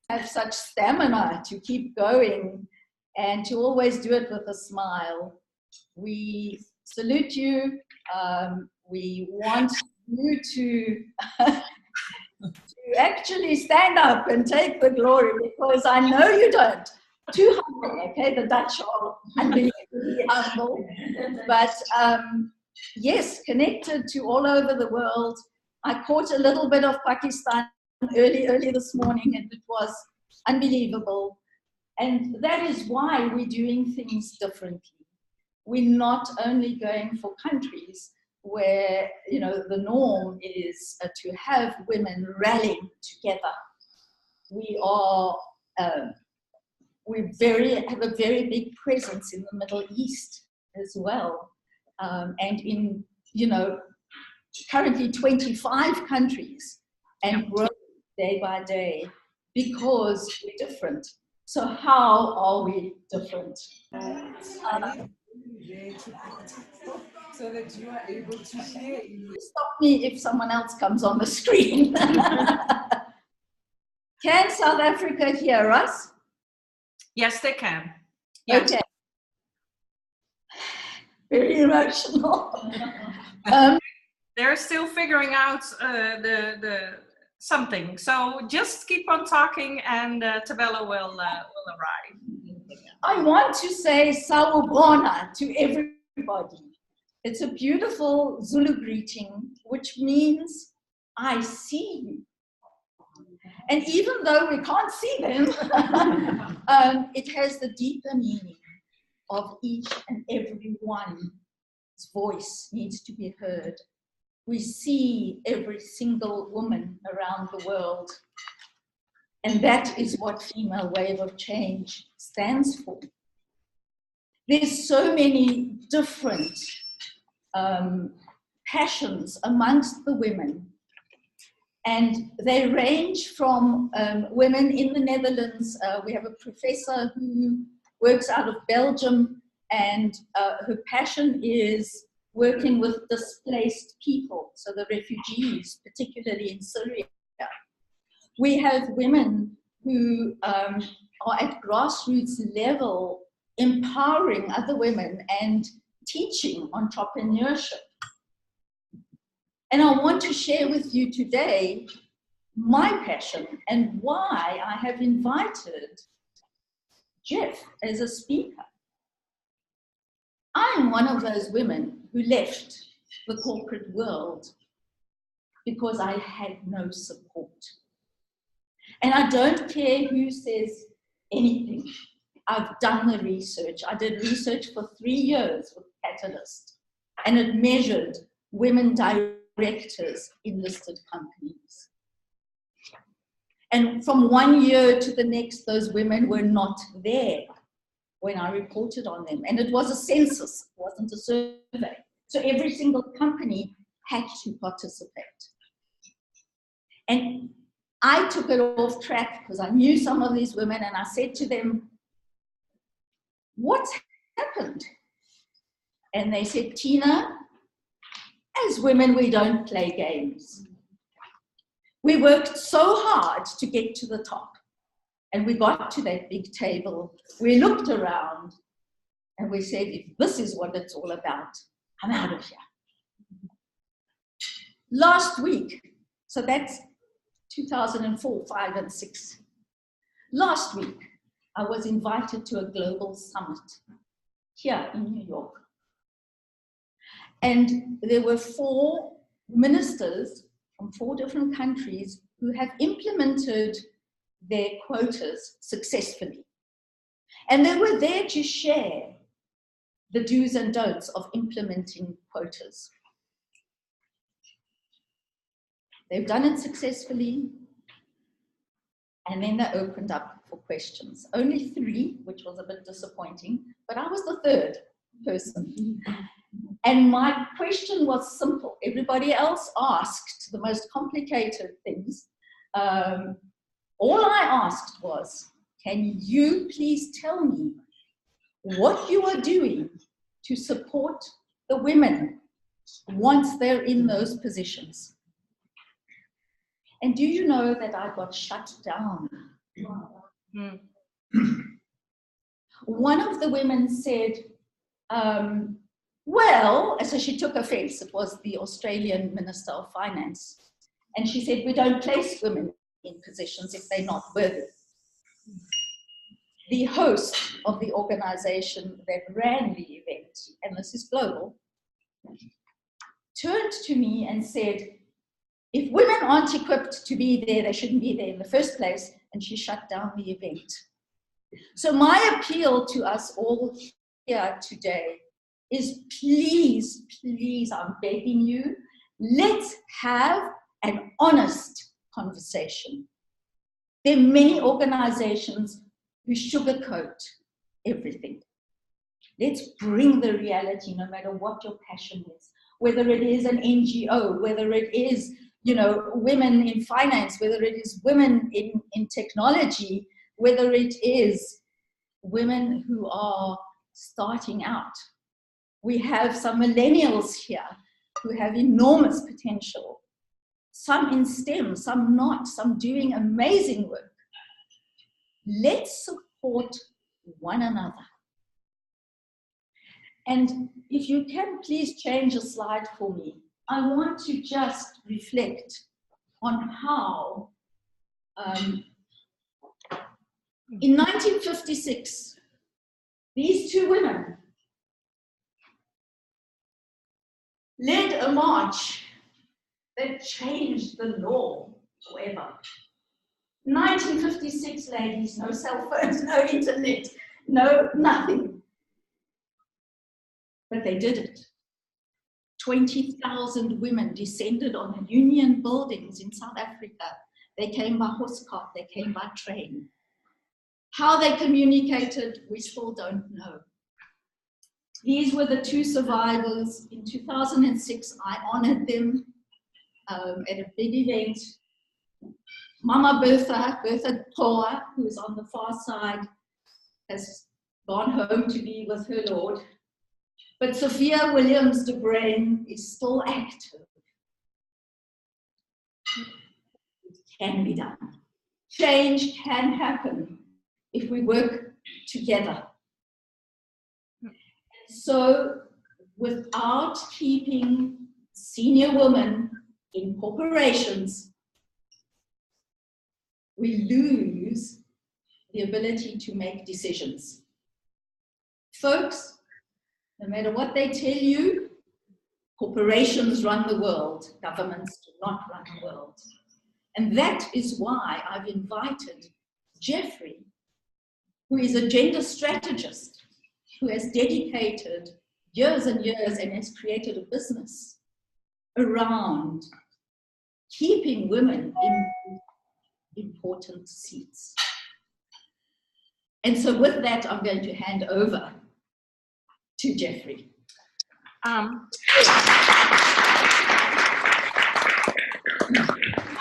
have such stamina to keep going and to always do it with a smile. We salute you. We want you to, to actually stand up and take the glory, because I know you don't. Too humble, okay? The Dutch are unbelievably humble. But yes, connected to all over the world. I caught a little bit of Pakistan early this morning, and it was unbelievable. And that is why we're doing things differently. We're not only going for countries where, you know, the norm is to have women rallying together. We are, we have a very big presence in the Middle East as well. And in, you know, currently 25 countries, and growing day by day, because we're different. So how are we different? So that you are able to share. Stop me if someone else comes on the screen. Can South Africa hear us? Yes, they can. Yes. Okay. Very emotional. They're still figuring out the something. So just keep on talking, and Tabella will arrive. I want to say sawubona to everybody. It's a beautiful Zulu greeting, which means I see you. And even though we can't see them, it has the deeper meaning of each and every one's voice needs to be heard. We see every single woman around the world. And that is what Female Wave of Change stands for. There's so many different passions amongst the women. And they range from women in the Netherlands. We have a professor who works out of Belgium, and her passion is working with displaced people, so the refugees, particularly in Syria. We have women who are at grassroots level empowering other women and teaching entrepreneurship. And I want to share with you today my passion and why I have invited Jeff as a speaker. I am one of those women who left the corporate world because I had no support. And I don't care who says anything. I've done the research. I did research for 3 years with Catalyst, and it measured women directors in listed companies. And from 1 year to the next, those women were not there when I reported on them. And it was a census, it wasn't a survey. So every single company had to participate. And I took it off track because I knew some of these women, and I said to them, what's happened? And they said, Tina, as women, we don't play games. We worked so hard to get to the top, and we got to that big table. We looked around and we said, if this is what it's all about, I'm out of here. Last week, so that's 2004, 5, and 6. Last week, I was invited to a global summit here in New York. And there were 4 ministers from 4 different countries who have implemented their quotas successfully. And they were there to share the do's and don'ts of implementing quotas. They've done it successfully, and then they opened up for questions. Only 3, which was a bit disappointing, but I was the 3rd person. And my question was simple. Everybody else asked the most complicated things. All I asked was, can you please tell me what you are doing to support the women once they're in those positions? And do you know that I got shut down Mm. One of the women said, well, so she took offense. It was the Australian Minister of Finance. And she said, we don't place women in positions if they're not worthy. The host of the organization that ran the event, and this is global, turned to me and said, if women aren't equipped to be there, they shouldn't be there in the first place, and she shut down the event. So my appeal to us all here today is please, please, I'm begging you, let's have an honest conversation. There are many organizations who sugarcoat everything. Let's bring the reality, no matter what your passion is, whether it is an NGO, whether it is, you know, women in finance, whether it is women in technology, whether it is women who are starting out. We have some millennials here who have enormous potential, some in STEM, some not, some doing amazing work. Let's support one another. And if you can please change a slide for me, I want to just reflect on how in 1956, these two women led a march that changed the law forever. 1956, ladies, no cell phones, no internet, no nothing. But they did it. 20,000 women descended on Union buildings in South Africa. They came by horse cart, they came by train. How they communicated, we still don't know. These were the two survivors. In 2006, I honored them at a big event. Mama Bertha Poa, who is on the far side, has gone home to be with her Lord. But Sophia Williams de Bruyn is still active. It can be done. Change can happen if we work together. So without keeping senior women in corporations, we lose the ability to make decisions. Folks, no matter what they tell you, corporations run the world, governments do not run the world. And that is why I've invited Jeffery, who is a gender strategist, who has dedicated years and years and has created a business around keeping women in important seats. And so with that, I'm going to hand over to Jeffery.